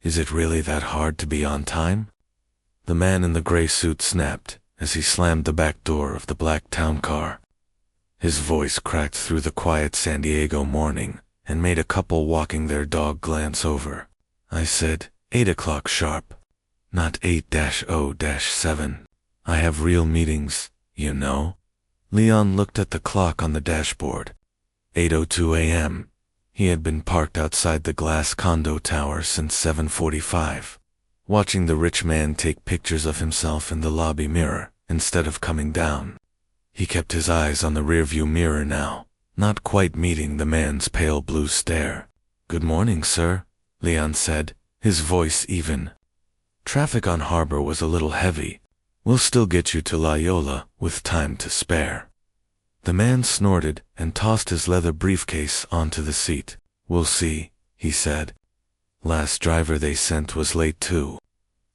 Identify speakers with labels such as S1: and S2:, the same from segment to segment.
S1: Is it really that hard to be on time? The man in the gray suit snapped as he slammed the back door of the black town car. His voice cracked through the quiet San Diego morning and made a couple walking their dog glance over. I said, 8 o'clock sharp, not 8-0-7. I have real meetings, you know. Leon looked at the clock on the dashboard. 8:02 a.m. He had been parked outside the glass condo tower since 7:45, watching the rich man take pictures of himself in the lobby mirror instead of coming down. He kept his eyes on the rearview mirror now, not quite meeting the man's pale blue stare. "Good morning, sir," Leon said, his voice even. "Traffic on Harbor was a little heavy. We'll still get you to La Yola with time to spare." The man snorted and tossed his leather briefcase onto the seat. "We'll see," he said. "Last driver they sent was late too."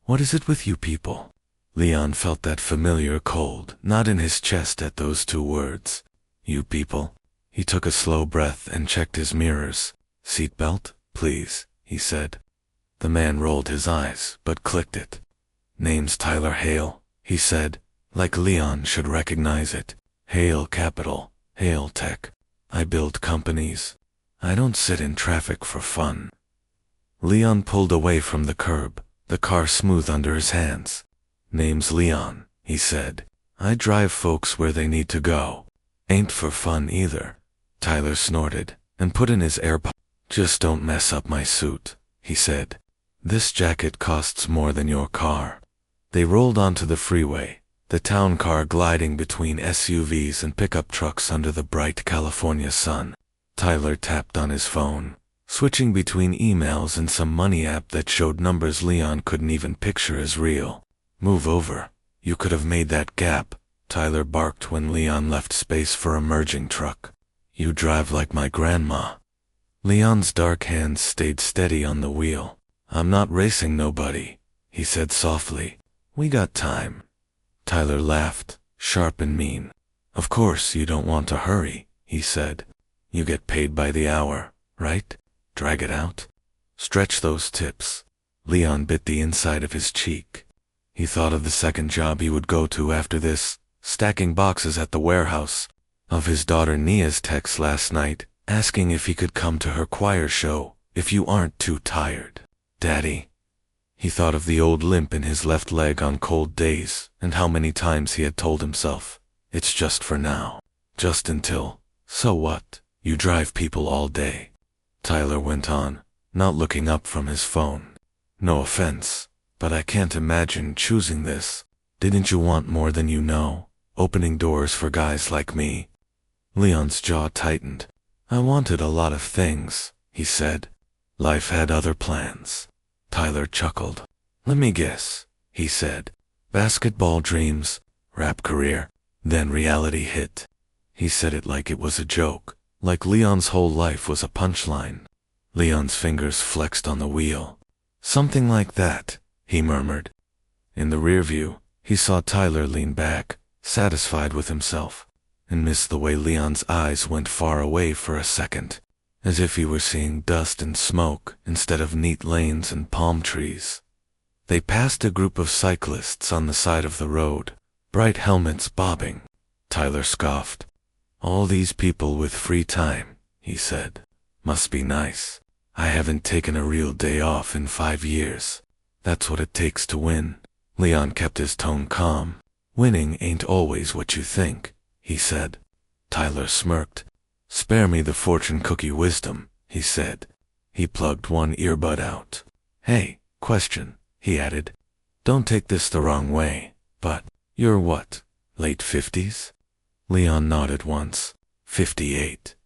S1: "What is it with you people?" Leon felt that familiar cold knot in his chest at those two words. "You people." He took a slow breath and checked his mirrors. "Seatbelt, please," he said. The man rolled his eyes, but clicked it. "Name's Tyler Hale," he said, like Leon should recognize it. "Hale Capital, Hale Tech. I build companies. I don't sit in traffic for fun." Leon pulled away from the curb, the car smooth under his hands. "Name's Leon," he said. "I drive folks where they need to go. Ain't for fun either." Tyler snorted and put in his AirPod. "Just don't mess up my suit," he said. "This jacket costs more than your car." They rolled onto the freeway, the town car gliding between SUVs and pickup trucks under the bright California sun. Tyler tapped on his phone, switching between emails and some money app that showed numbers Leon couldn't even picture as real. "Move over. You could have made that gap," Tyler barked when Leon left space for a merging truck. "You drive like my grandma." Leon's dark hands stayed steady on the wheel. "I'm not racing nobody," he said softly. "We got time." Tyler laughed, sharp and mean. "Of course you don't want to hurry," he said. "You get paid by the hour, right? Drag it out. Stretch those tips." Leon bit the inside of his cheek. He thought of the second job he would go to after this, stacking boxes at the warehouse, of his daughter Nia's text last night, asking if he could come to her choir show, if you aren't too tired. "Daddy." He thought of the old limp in his left leg on cold days, and how many times he had told himself, "It's just for now. Just until, so what? You drive people all day." Tyler went on, not looking up from his phone. "No offense, but I can't imagine choosing this. Didn't you want more than you know? Opening doors for guys like me?" Leon's jaw tightened. "I wanted a lot of things," he said. "Life had other plans." Tyler chuckled. "Let me guess," he said. "Basketball dreams, rap career." Then reality hit. He said it like it was a joke, like Leon's whole life was a punchline. Leon's fingers flexed on the wheel. "Something like that," he murmured. In the rearview, he saw Tyler lean back, satisfied with himself, and missed the way Leon's eyes went far away for a second, as if he were seeing dust and smoke instead of neat lanes and palm trees. They passed a group of cyclists on the side of the road, bright helmets bobbing. Tyler scoffed. "All these people with free time," he said. "Must be nice. I haven't taken a real day off in 5 years. That's what it takes to win." Leon kept his tone calm. "Winning ain't always what you think," he said. Tyler smirked. "Spare me the fortune cookie wisdom," he said. He plugged one earbud out. "Hey, question," he added. "Don't take this the wrong way, but you're what, late 50s? Leon nodded once. 58.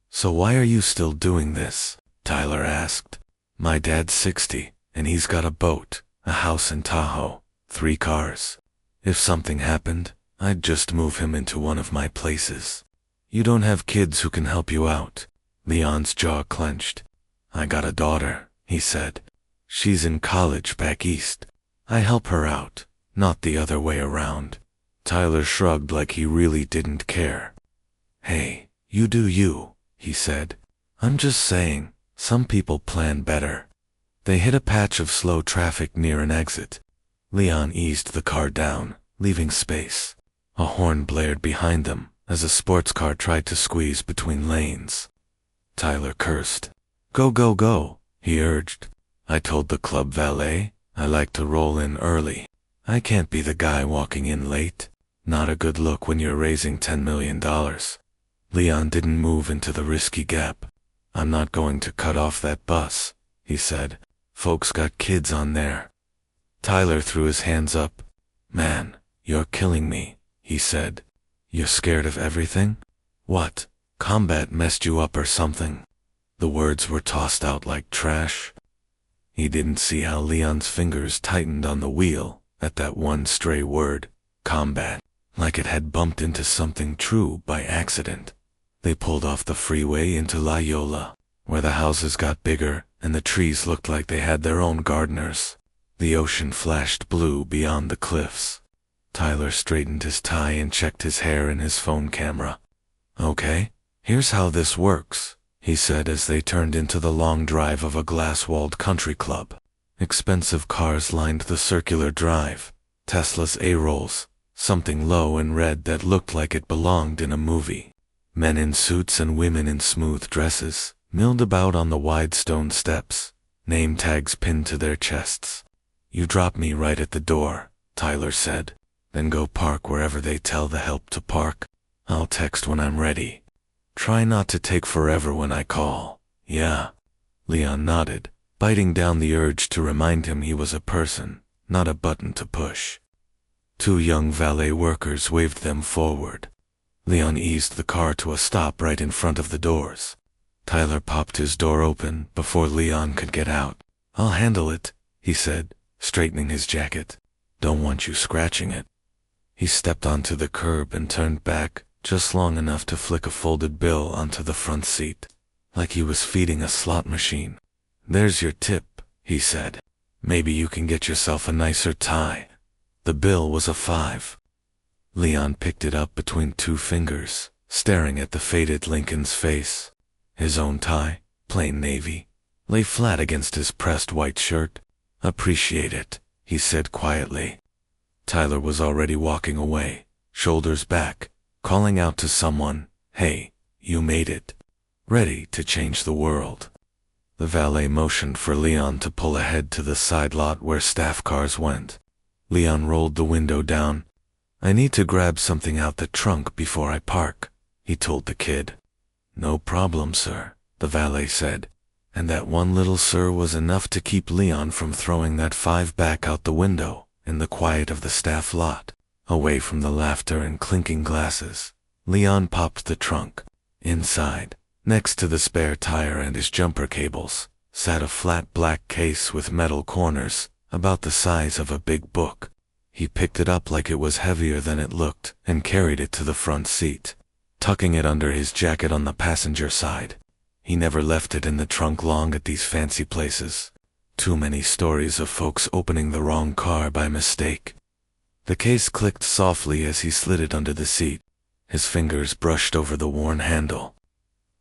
S1: "So why are you still doing this?" Tyler asked. "My dad's 60, and he's got a boat, a house in Tahoe, 3 cars. If something happened, I'd just move him into one of my places." "You don't have kids who can help you out?" Leon's jaw clenched. "I got a daughter," he said. "She's in college back east. I help her out, not the other way around." Tyler shrugged like he really didn't care. "Hey, you do you," he said. "I'm just saying, some people plan better." They hit a patch of slow traffic near an exit. Leon eased the car down, leaving space. A horn blared behind them as a sports car tried to squeeze between lanes. Tyler cursed. "Go, go, go," he urged. "I told the club valet I like to roll in early. I can't be the guy walking in late. Not a good look when you're raising $10 million. Leon didn't move into the risky gap. "I'm not going to cut off that bus," he said. "Folks got kids on there." Tyler threw his hands up. "Man, you're killing me," he said. "You're scared of everything? What, combat messed you up or something?" The words were tossed out like trash. He didn't see how Leon's fingers tightened on the wheel at that one stray word, combat, like it had bumped into something true by accident. They pulled off the freeway into La Yola, where the houses got bigger and the trees looked like they had their own gardeners. The ocean flashed blue beyond the cliffs. Tyler straightened his tie and checked his hair in his phone camera. "Okay, here's how this works," he said as they turned into the long drive of a glass-walled country club. Expensive cars lined the circular drive, Tesla's A-rolls, something low and red that looked like it belonged in a movie. Men in suits and women in smooth dresses milled about on the wide stone steps, name tags pinned to their chests. "You drop me right at the door," Tyler said. "Then go park wherever they tell the help to park. I'll text when I'm ready. Try not to take forever when I call." "Yeah." Leon nodded, biting down the urge to remind him he was a person, not a button to push. Two young valet workers waved them forward. Leon eased the car to a stop right in front of the doors. Tyler popped his door open before Leon could get out. "I'll handle it," he said, straightening his jacket. "Don't want you scratching it." He stepped onto the curb and turned back just long enough to flick a folded bill onto the front seat, like he was feeding a slot machine. "There's your tip," he said. "Maybe you can get yourself a nicer tie." The bill was a $5. Leon picked it up between two fingers, staring at the faded Lincoln's face. His own tie, plain navy, lay flat against his pressed white shirt. "Appreciate it," he said quietly. Tyler was already walking away, shoulders back, calling out to someone, "Hey, you made it," ready to change the world. The valet motioned for Leon to pull ahead to the side lot where staff cars went. Leon rolled the window down. "I need to grab something out the trunk before I park," he told the kid. "No problem, sir," the valet said, and that one little sir was enough to keep Leon from throwing that $5 back out the window in the quiet of the staff lot, away from the laughter and clinking glasses. Leon popped the trunk. Inside, next to the spare tire and his jumper cables, sat a flat black case with metal corners, about the size of a big book. He picked it up like it was heavier than it looked and carried it to the front seat, tucking it under his jacket on the passenger side. He never left it in the trunk long at these fancy places. Too many stories of folks opening the wrong car by mistake. The case clicked softly as he slid it under the seat. His fingers brushed over the worn handle.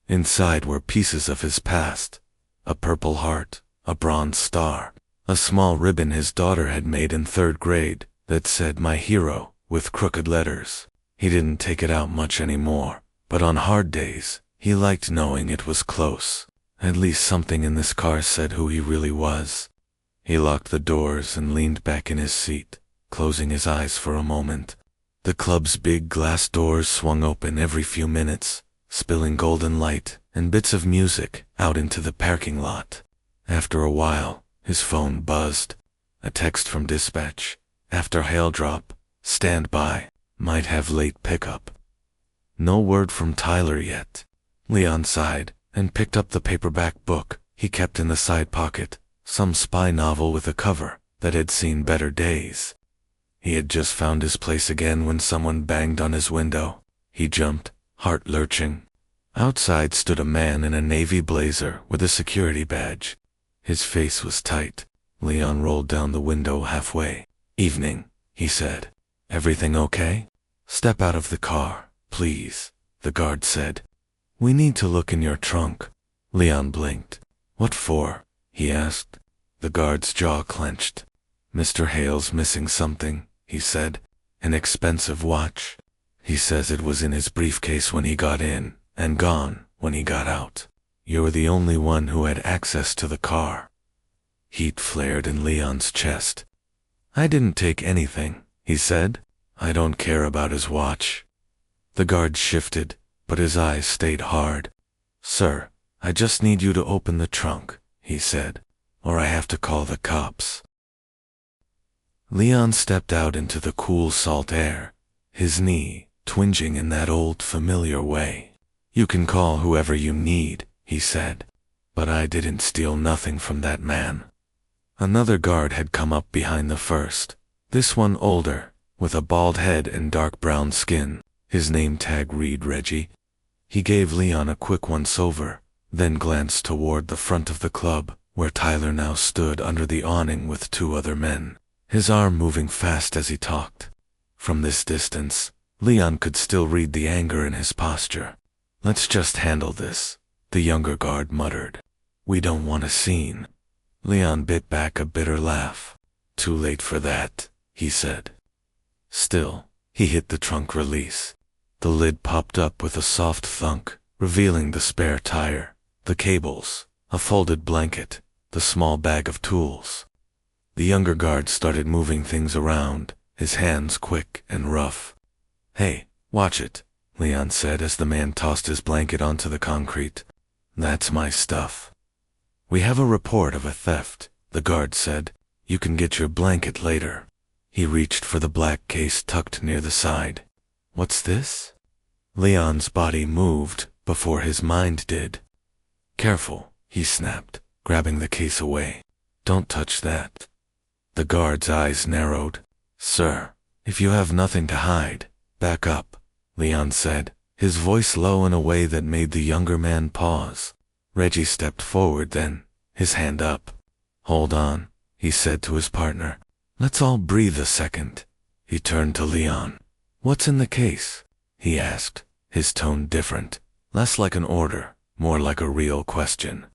S1: Inside were pieces of his past. A purple heart, a bronze star, a small ribbon his daughter had made in 3rd grade that said "My Hero" with crooked letters. He didn't take it out much anymore, but on hard days, he liked knowing it was close. At least something in this car said who he really was. He locked the doors and leaned back in his seat, closing his eyes for a moment. The club's big glass doors swung open every few minutes, spilling golden light and bits of music out into the parking lot. After a while, his phone buzzed. A text from dispatch. "After hail drop, stand by, might have late pickup." No word from Tyler yet. Leon sighed and picked up the paperback book he kept in the side pocket, some spy novel with a cover that had seen better days. He had just found his place again when someone banged on his window. He jumped, heart lurching. Outside stood a man in a navy blazer with a security badge. His face was tight. Leon rolled down the window halfway. "Evening," he said. "Everything okay?" "Step out of the car, please," the guard said. "We need to look in your trunk." Leon blinked. "What for?" he asked. The guard's jaw clenched. "Mr. Hale's missing something," he said. "An expensive watch. He says it was in his briefcase when he got in, and gone when he got out. You're the only one who had access to the car." Heat flared in Leon's chest. "I didn't take anything," he said. "I don't care about his watch." The guard shifted, but his eyes stayed hard. "Sir, I just need you to open the trunk," he said, "or I have to call the cops." Leon stepped out into the cool salt air, his knee twinging in that old familiar way. "You can call whoever you need," he said, "but I didn't steal nothing from that man." Another guard had come up behind the first, this one older, with a bald head and dark brown skin. His name tag read Reggie. He gave Leon a quick once-over, then glanced toward the front of the club, where Tyler now stood under the awning with two other men, his arm moving fast as he talked. From this distance, Leon could still read the anger in his posture. "Let's just handle this," the younger guard muttered. "We don't want a scene." Leon bit back a bitter laugh. "Too late for that," he said. Still, he hit the trunk release. The lid popped up with a soft thunk, revealing the spare tire, the cables, a folded blanket, the small bag of tools. The younger guard started moving things around, his hands quick and rough. "Hey, watch it," Leon said as the man tossed his blanket onto the concrete. "That's my stuff." "We have a report of a theft," the guard said. "You can get your blanket later." He reached for the black case tucked near the side. "What's this?" Leon's body moved before his mind did. "Careful," he snapped, grabbing the case away. "Don't touch that." The guard's eyes narrowed. "Sir, if you have nothing to hide, back up," Leon said, his voice low in a way that made the younger man pause. Reggie stepped forward then, his hand up. "Hold on," he said to his partner. "Let's all breathe a second." He turned to Leon. "What's in the case?" he asked, his tone different, less like an order, more like a real question.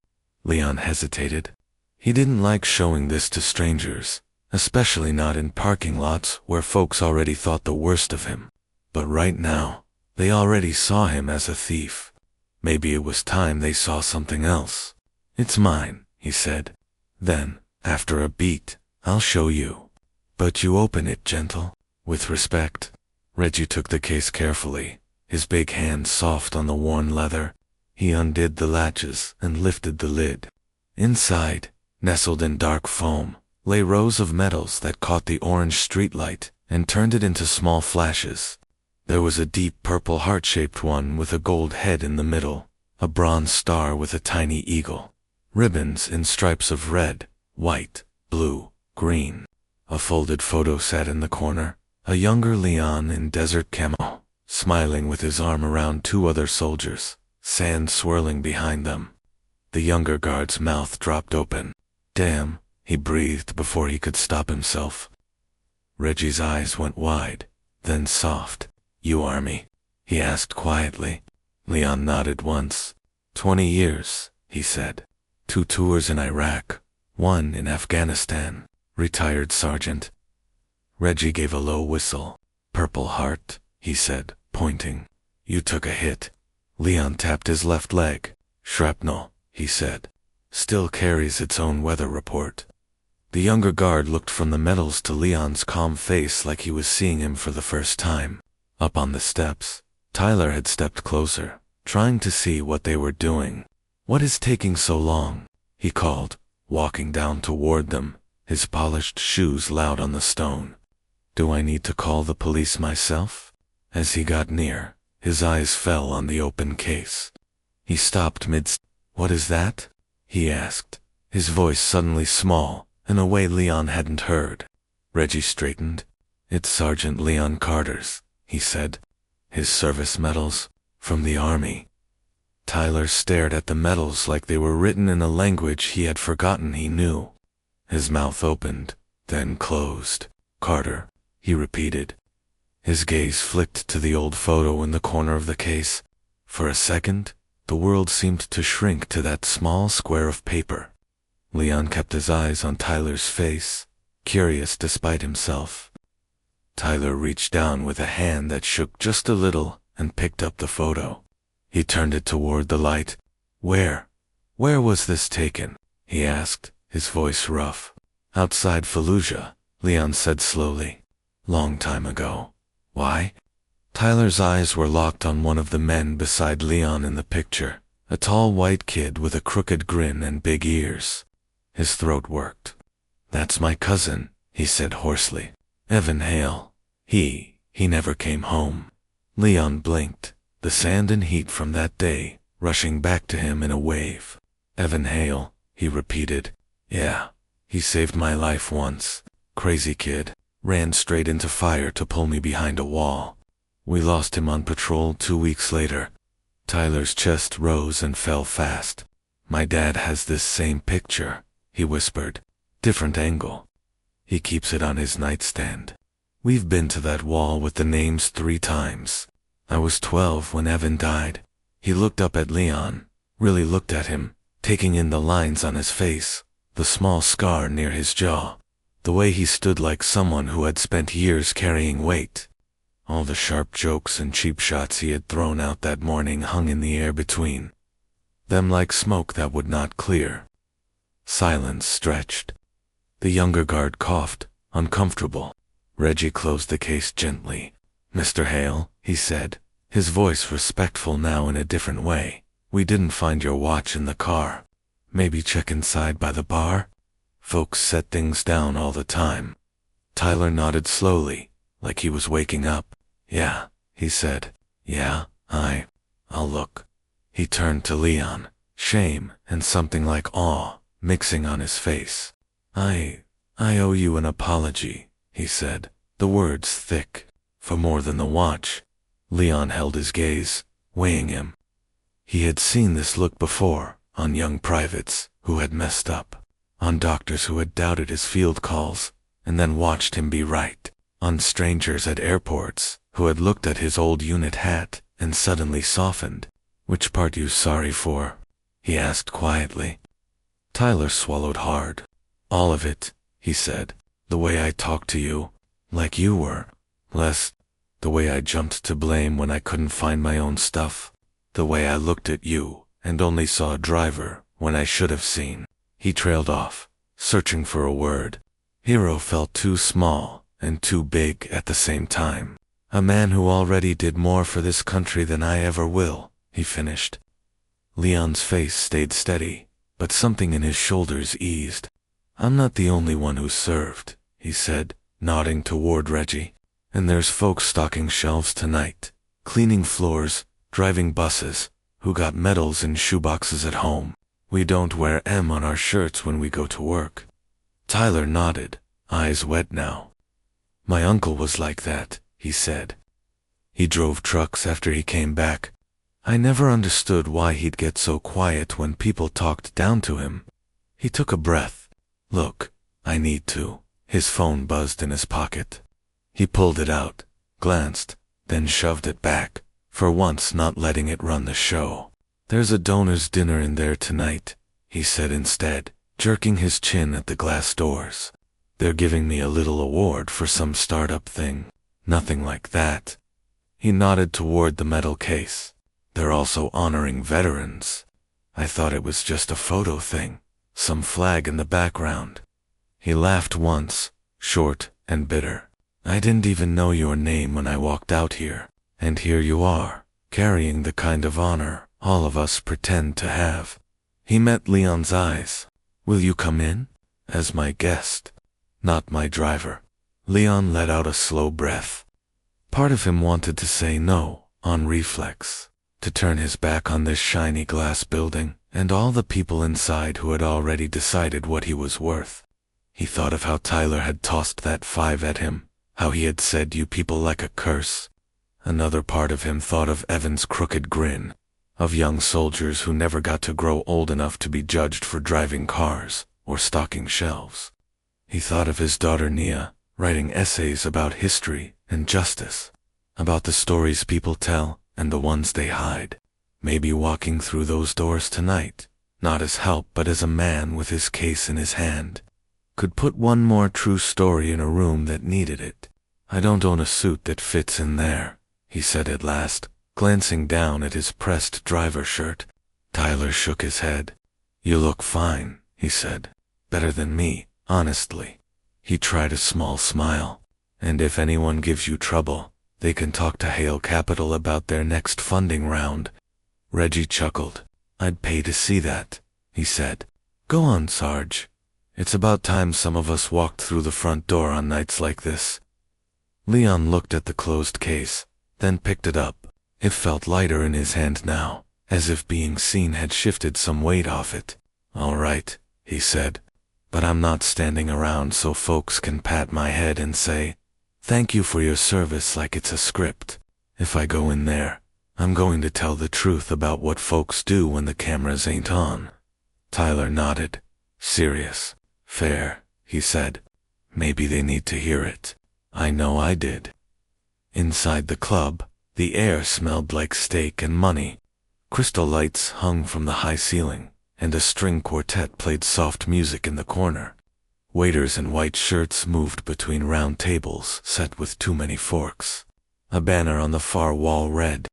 S1: Leon hesitated. He didn't like showing this to strangers, especially not in parking lots where folks already thought the worst of him. But right now, they already saw him as a thief. Maybe it was time they saw something else. "It's mine," he said. Then, after a beat, "I'll show you. But you open it, gentle, with respect." Reggie took the case carefully, his big hand soft on the worn leather. He undid the latches and lifted the lid. Inside, nestled in dark foam, lay rows of metals that caught the orange streetlight and turned it into small flashes. There was a deep purple heart-shaped one with a gold head in the middle, a bronze star with a tiny eagle, ribbons in stripes of red, white, blue, green. A folded photo sat in the corner, a younger Leon in desert camo, smiling with his arm around two other soldiers, sand swirling behind them. The younger guard's mouth dropped open. "Damn," he breathed before he could stop himself. Reggie's eyes went wide, then soft. "You army?" he asked quietly. Leon nodded once. 20 years, he said. 2 tours in Iraq, 1 in Afghanistan. Retired sergeant. Reggie gave a low whistle. "Purple Heart," he said, pointing. "You took a hit." Leon tapped his left leg. "Shrapnel," he said. "Still carries its own weather report." The younger guard looked from the medals to Leon's calm face like he was seeing him for the first time. Up on the steps, Tyler had stepped closer, trying to see what they were doing. "What is taking so long?" he called, walking down toward them, his polished shoes loud on the stone. "Do I need to call the police myself?" As he got near, his eyes fell on the open case. He stopped mid-. "What is that?" he asked, his voice suddenly small, in a way Leon hadn't heard. Reggie straightened. "It's Sergeant Leon Carter's," he said. "His service medals, from the army." Tyler stared at the medals like they were written in a language he had forgotten he knew. His mouth opened, then closed. "Carter," he repeated. His gaze flicked to the old photo in the corner of the case. For a second, the world seemed to shrink to that small square of paper. Leon kept his eyes on Tyler's face, curious despite himself. Tyler reached down with a hand that shook just a little and picked up the photo. He turned it toward the light. Where was this taken?" he asked, his voice rough. "Outside Fallujah," Leon said slowly. "Long time ago." "Why?" Tyler's eyes were locked on one of the men beside Leon in the picture, a tall white kid with a crooked grin and big ears. His throat worked. "That's my cousin," he said hoarsely. "Evan Hale. He never came home." Leon blinked, the sand and heat from that day rushing back to him in a wave. "Evan Hale," he repeated. "Yeah, he saved my life once. Crazy kid. Ran straight into fire to pull me behind a wall. We lost him on patrol 2 weeks later." Tyler's chest rose and fell fast. "My dad has this same picture," he whispered. "Different angle. He keeps it on his nightstand. We've been to that wall with the names 3 times. I was 12 when Evan died." He looked up at Leon, really looked at him, taking in the lines on his face, the small scar near his jaw, the way he stood like someone who had spent years carrying weight. All the sharp jokes and cheap shots he had thrown out that morning hung in the air between them like smoke that would not clear. Silence stretched. The younger guard coughed, uncomfortable. Reggie closed the case gently. "Mr. Hale," he said, his voice respectful now in a different way, "we didn't find your watch in the car. Maybe check inside by the bar? Folks set things down all the time." Tyler nodded slowly, like he was waking up. "Yeah," he said. "Yeah, I'll look." He turned to Leon, shame and something like awe mixing on his face. I owe you an apology," he said, the words thick. "For more than the watch." Leon held his gaze, weighing him. He had seen this look before, on young privates who had messed up, on doctors who had doubted his field calls and then watched him be right, on strangers at airports who had looked at his old unit hat and suddenly softened. "Which part you sorry for?" he asked quietly. Tyler swallowed hard. "All of it," he said. "The way I talked to you, like you were. Less, the way I jumped to blame when I couldn't find my own stuff. The way I looked at you and only saw a driver when I should have seen." He trailed off, searching for a word. Hero felt too small and too big at the same time. "A man who already did more for this country than I ever will," he finished. Leon's face stayed steady, but something in his shoulders eased. "I'm not the only one who served," he said, nodding toward Reggie. "And there's folks stocking shelves tonight, cleaning floors, driving buses, who got medals in shoeboxes at home. We don't wear M on our shirts when we go to work." Tyler nodded, eyes wet now. "My uncle was like that," he said. "He drove trucks after he came back. I never understood why he'd get so quiet when people talked down to him." He took a breath. "Look, I need to." His phone buzzed in his pocket. He pulled it out, glanced, then shoved it back, for once not letting it run the show. "There's a donor's dinner in there tonight," he said instead, jerking his chin at the glass doors. "They're giving me a little award for some startup thing. Nothing like that." He nodded toward the metal case. "They're also honoring veterans. I thought it was just a photo thing, some flag in the background." He laughed once, short and bitter. "I didn't even know your name when I walked out here, and here you are, carrying the kind of honor all of us pretend to have." He met Leon's eyes. "Will you come in? As my guest, not my driver." Leon let out a slow breath. Part of him wanted to say no, on reflex, to turn his back on this shiny glass building and all the people inside who had already decided what he was worth. He thought of how Tyler had tossed that 5 at him, how he had said "you people" like a curse. Another part of him thought of Evan's crooked grin, of young soldiers who never got to grow old enough to be judged for driving cars or stocking shelves. He thought of his daughter Nia, writing essays about history and justice, about the stories people tell and the ones they hide. Maybe walking through those doors tonight, not as help but as a man with his case in his hand. Could put one more true story in a room that needed it. I don't own a suit that fits in there, he said at last, glancing down at his pressed driver shirt. Tyler shook his head. You look fine, he said. Better than me, honestly. He tried a small smile. And if anyone gives you trouble, they can talk to Hale Capital about their next funding round. Reggie chuckled. I'd pay to see that, he said. Go on, Sarge. It's about time some of us walked through the front door on nights like this. Leon looked at the closed case, then picked it up. It felt lighter in his hand now, as if being seen had shifted some weight off it. All right, he said. But I'm not standing around so folks can pat my head and say, thank you for your service like it's a script. If I go in there, I'm going to tell the truth about what folks do when the cameras ain't on. Tyler nodded. Serious. Fair, he said. Maybe they need to hear it. I know I did. Inside the club, the air smelled like steak and money. Crystal lights hung from the high ceiling, and a string quartet played soft music in the corner. Waiters in white shirts moved between round tables set with too many forks. A banner on the far wall read,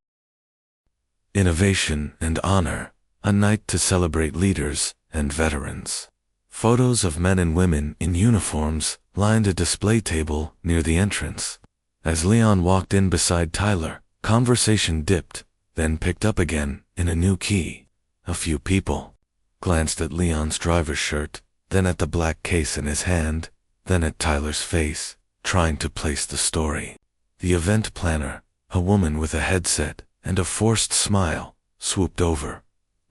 S1: Innovation and Honor, a night to celebrate leaders and veterans. Photos of men and women in uniforms lined a display table near the entrance. As Leon walked in beside Tyler, conversation dipped, then picked up again in a new key. A few people glanced at Leon's driver's shirt, then at the black case in his hand, then at Tyler's face, trying to place the story. The event planner, a woman with a headset and a forced smile, swooped over.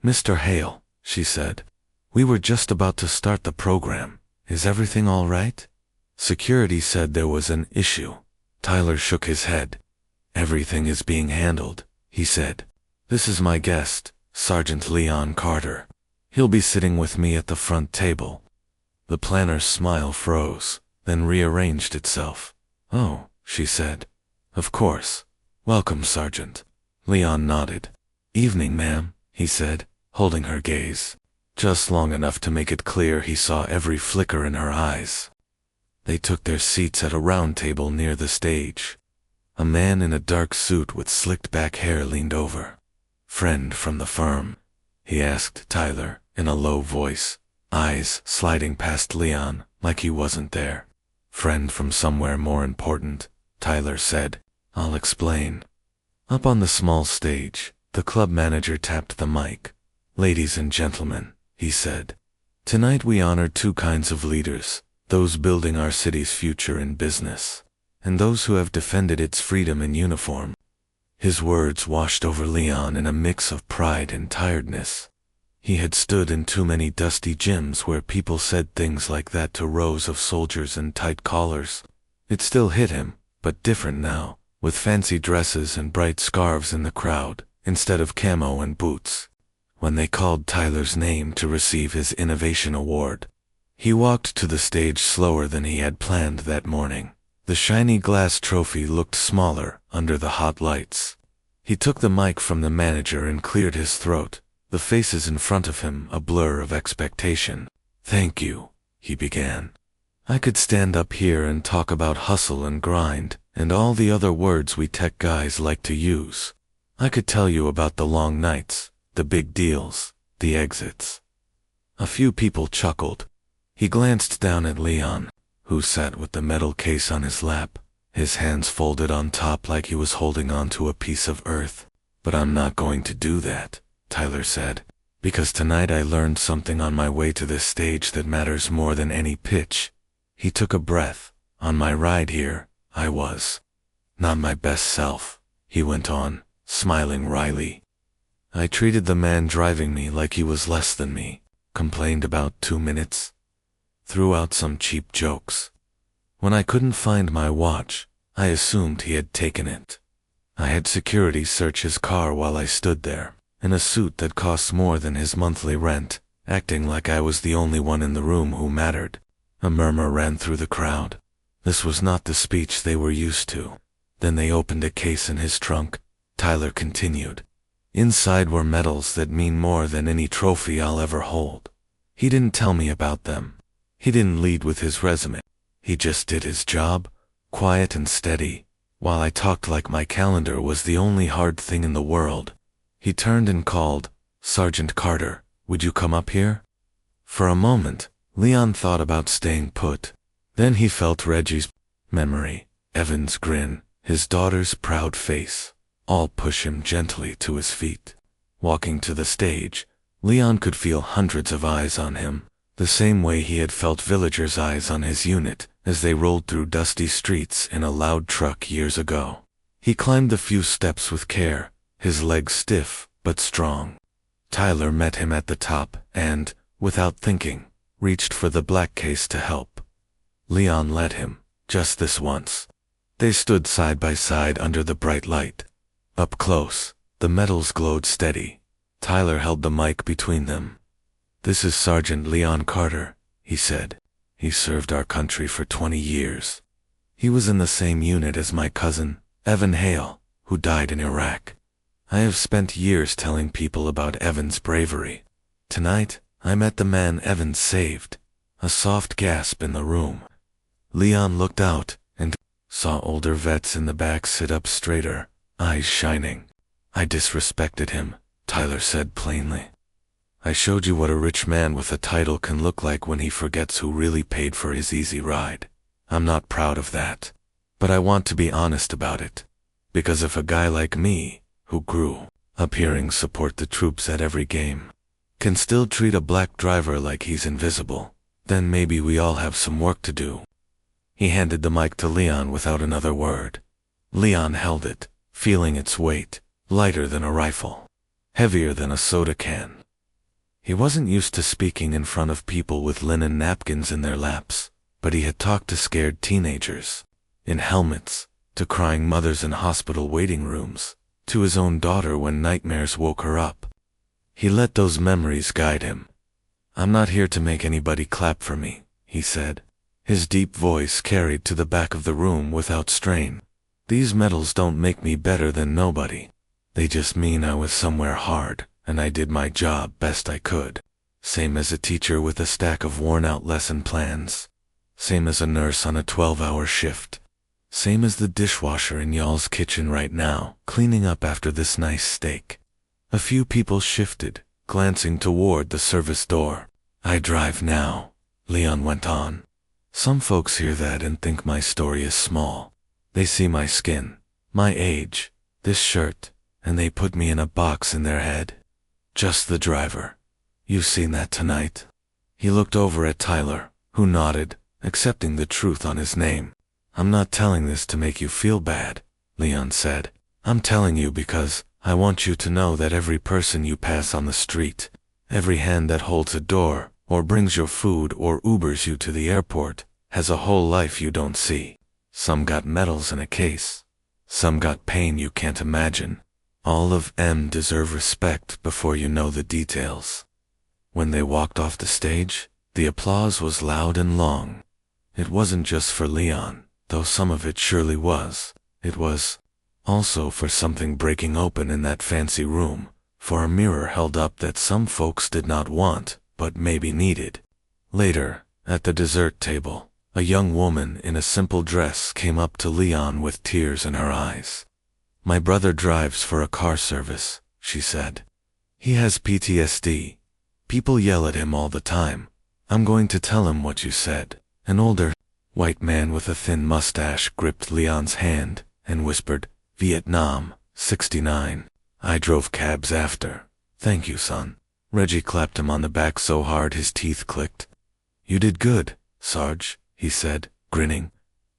S1: Mr. Hale, she said. We were just about to start the program. Is everything all right? Security said there was an issue. Tyler shook his head. Everything is being handled, he said. This is my guest, Sergeant Leon Carter. He'll be sitting with me at the front table. The planner's smile froze, then rearranged itself. Oh, she said. Of course. Welcome, Sergeant. Leon nodded. Evening, ma'am, he said, holding her gaze. Just long enough to make it clear he saw every flicker in her eyes. They took their seats at a round table near the stage. A man in a dark suit with slicked back hair leaned over. Friend from the firm? He asked Tyler in a low voice, eyes sliding past Leon like he wasn't there. Friend from somewhere more important, Tyler said. I'll explain. Up on the small stage, the club manager tapped the mic. Ladies and gentlemen, he said. Tonight we honor two kinds of leaders, those building our city's future in business, and those who have defended its freedom in uniform. His words washed over Leon in a mix of pride and tiredness. He had stood in too many dusty gyms where people said things like that to rows of soldiers in tight collars. It still hit him, but different now, with fancy dresses and bright scarves in the crowd, instead of camo and boots. When they called Tyler's name to receive his Innovation Award, he walked to the stage slower than he had planned that morning. The shiny glass trophy looked smaller under the hot lights. He took the mic from the manager and cleared his throat, the faces in front of him a blur of expectation. Thank you, he began. I could stand up here and talk about hustle and grind, and all the other words we tech guys like to use. I could tell you about the long nights, the big deals, the exits. A few people chuckled. He glanced down at Leon, who sat with the metal case on his lap, his hands folded on top like he was holding on to a piece of earth. But I'm not going to do that, Tyler said, because tonight I learned something on my way to this stage that matters more than any pitch. He took a breath. On my ride here, I was not my best self, he went on, smiling wryly. I treated the man driving me like he was less than me, complained about 2 minutes, threw out some cheap jokes. When I couldn't find my watch, I assumed he had taken it. I had security search his car while I stood there, in a suit that cost more than his monthly rent, acting like I was the only one in the room who mattered. A murmur ran through the crowd. This was not the speech they were used to. Then they opened a case in his trunk. Tyler continued. Inside were medals that mean more than any trophy I'll ever hold. He didn't tell me about them. He didn't lead with his resume. He just did his job, quiet and steady, while I talked like my calendar was the only hard thing in the world. He turned and called, "Sergeant Carter, would you come up here?" For a moment, Leon thought about staying put. Then he felt Reggie's memory, Evan's grin, his daughter's proud face, all push him gently to his feet. Walking to the stage, Leon could feel hundreds of eyes on him, the same way he had felt villagers' eyes on his unit as they rolled through dusty streets in a loud truck years ago. He climbed the few steps with care, his legs stiff but strong. Tyler met him at the top and, without thinking, reached for the black case to help. Leon led him, just this once. They stood side by side under the bright light. Up close, the medals glowed steady. Tyler held the mic between them. "This is Sergeant Leon Carter," he said. "He served our country for 20 years. He was in the same unit as my cousin, Evan Hale, who died in Iraq. I have spent years telling people about Evan's bravery. Tonight, I met the man Evan saved." A soft gasp in the room. Leon looked out and saw older vets in the back sit up straighter, eyes shining. "I disrespected him," Tyler said plainly. "I showed you what a rich man with a title can look like when he forgets who really paid for his easy ride. I'm not proud of that. But I want to be honest about it. Because if a guy like me, who grew up hearing support the troops at every game, can still treat a black driver like he's invisible, then maybe we all have some work to do." He handed the mic to Leon without another word. Leon held it, feeling its weight, lighter than a rifle, heavier than a soda can. He wasn't used to speaking in front of people with linen napkins in their laps, but he had talked to scared teenagers, in helmets, to crying mothers in hospital waiting rooms, to his own daughter when nightmares woke her up. He let those memories guide him. "I'm not here to make anybody clap for me," he said. His deep voice carried to the back of the room without strain. "These medals don't make me better than nobody. They just mean I was somewhere hard, and I did my job best I could. Same as a teacher with a stack of worn-out lesson plans. Same as a nurse on a 12-hour shift. Same as the dishwasher in y'all's kitchen right now, cleaning up after this nice steak." A few people shifted, glancing toward the service door. "I drive now," Leon went on. "Some folks hear that and think my story is small. They see my skin, my age, this shirt, and they put me in a box in their head. Just the driver. You've seen that tonight." He looked over at Tyler, who nodded, accepting the truth on his name. "I'm not telling this to make you feel bad," Leon said. "I'm telling you because I want you to know that every person you pass on the street, every hand that holds a door, or brings your food or Ubers you to the airport, has a whole life you don't see. Some got medals in a case. Some got pain you can't imagine. All of them deserve respect before you know the details." When they walked off the stage, the applause was loud and long. It wasn't just for Leon, though some of it surely was. It was also for something breaking open in that fancy room, for a mirror held up that some folks did not want, but maybe needed. Later, at the dessert table, a young woman in a simple dress came up to Leon with tears in her eyes. "My brother drives for a car service," she said. "He has PTSD. People yell at him all the time. I'm going to tell him what you said." An older, white man with a thin mustache gripped Leon's hand and whispered, "Vietnam, 69. I drove cabs after. Thank you, son." Reggie clapped him on the back so hard his teeth clicked. "You did good, Sarge," he said, grinning.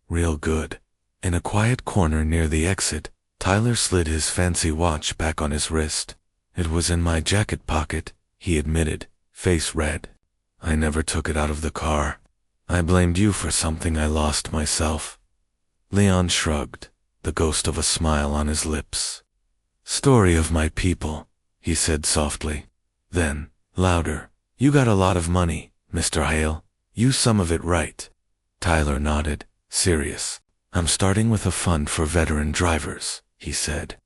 S1: "Real good." In a quiet corner near the exit, Tyler slid his fancy watch back on his wrist. "It was in my jacket pocket," he admitted, face red. "I never took it out of the car. I blamed you for something I lost myself." Leon shrugged, the ghost of a smile on his lips. "Story of my people," he said softly. Then, louder, "You got a lot of money, Mr. Hale. Use some of it right." Tyler nodded, serious. "I'm starting with a fund for veteran drivers," he said.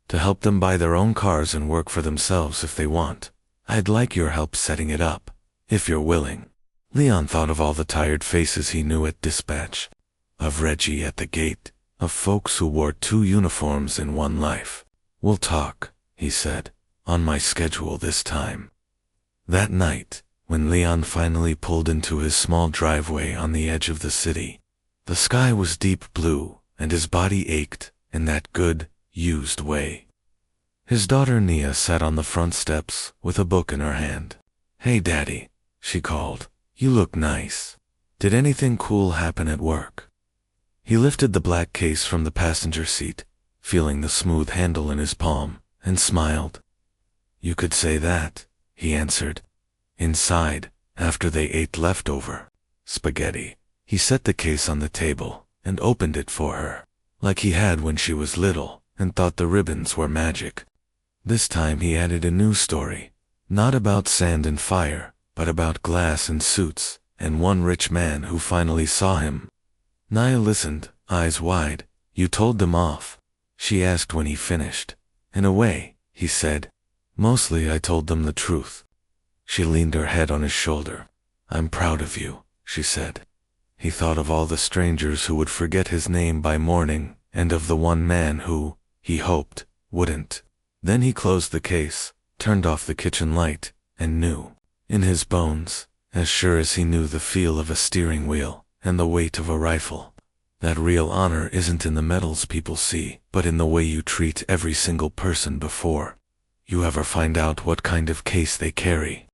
S1: to help them buy their own cars and work for themselves if they want. I'd like your help setting it up, if you're willing. Leon thought of all the tired faces he knew at dispatch, of Reggie at the gate, of folks who wore 2 uniforms in one life. We'll talk, he said, on my schedule this time. That night, when Leon finally pulled into his small driveway on the edge of the city, the sky was deep blue and his body ached in that good, used way. His daughter Nia sat on the front steps with a book in her hand. "Hey Daddy," she called, "you look nice. Did anything cool happen at work?" He lifted the black case from the passenger seat, feeling the smooth handle in his palm, and smiled. "You could say that," he answered. Inside, after they ate leftover spaghetti, he set the case on the table and opened it for her, like he had when she was little and thought the ribbons were magic. This time he added a new story, not about sand and fire, but about glass and suits, and one rich man who finally saw him. Nia listened, eyes wide. "You told them off?" she asked when he finished. "In a way," he said. "Mostly I told them the truth." She leaned her head on his shoulder. "I'm proud of you," she said. He thought of all the strangers who would forget his name by morning, and of the one man who, he hoped, wouldn't. Then he closed the case, turned off the kitchen light, and knew, in his bones, as sure as he knew the feel of a steering wheel and the weight of a rifle, that real honor isn't in the medals people see, but in the way you treat every single person before you ever find out what kind of case they carry.